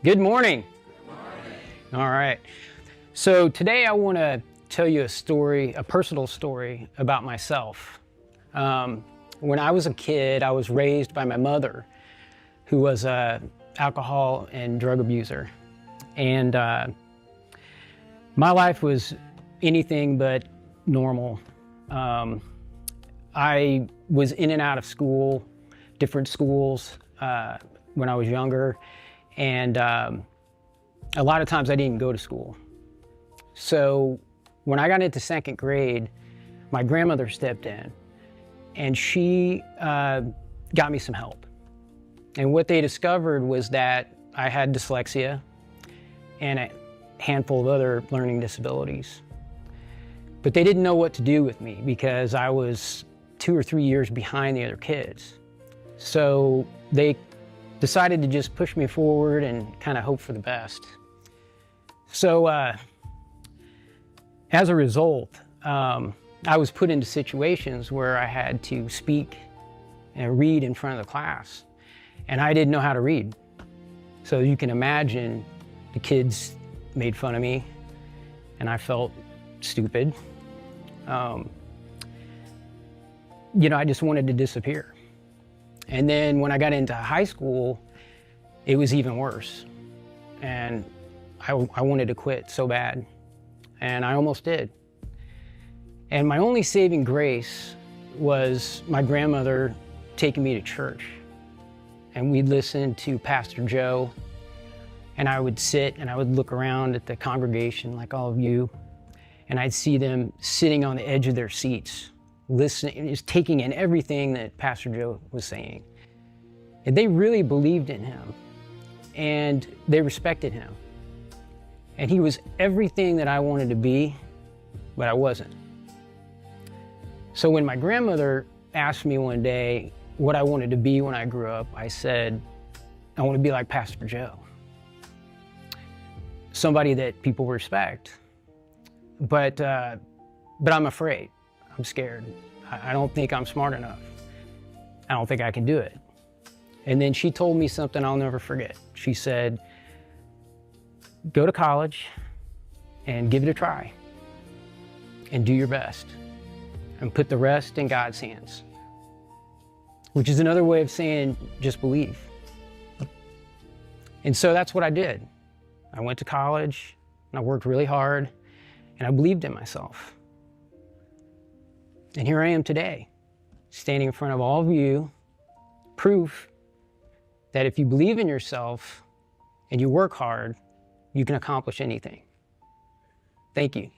Good morning. All right. So today I want to tell you a story, a personal story about myself. When I was a kid, I was raised by my mother, who was an alcohol and drug abuser. And my life was anything but normal. I was in and out of school, different schools when I was younger. And a lot of times I didn't go to school. So when I got into second grade, my grandmother stepped in and she got me some help. And what they discovered was that I had dyslexia and a handful of other learning disabilities. But they didn't know what to do with me because I was 2 or 3 years behind the other kids. So they decided to just push me forward and kind of hope for the best. So as a result, I was put into situations where I had to speak and read in front of the class, and I didn't know how to read. So you can imagine the kids made fun of me, and I felt stupid. I just wanted to disappear. And then when I got into high school, it was even worse. And I wanted to quit so bad. And I almost did. And my only saving grace was my grandmother taking me to church. And we'd listen to Pastor Joe. And I would sit and I would look around at the congregation like all of you. And I'd see them sitting on the edge of their seats, listening, just taking in everything that Pastor Joe was saying. And they really believed in him. And they respected him. And he was everything that I wanted to be, but I wasn't. So when my grandmother asked me one day what I wanted to be when I grew up, I said, I want to be like Pastor Joe. Somebody that people respect. But I'm afraid. I'm scared. I don't think I'm smart enough. I don't think I can do it. And then she told me something I'll never forget. She said, go to college and give it a try and do your best and put the rest in God's hands, which is another way of saying just believe. And so that's what I did. I went to college and I worked really hard and I believed in myself. And here I am today, standing in front of all of you, proof that if you believe in yourself and you work hard, you can accomplish anything. Thank you.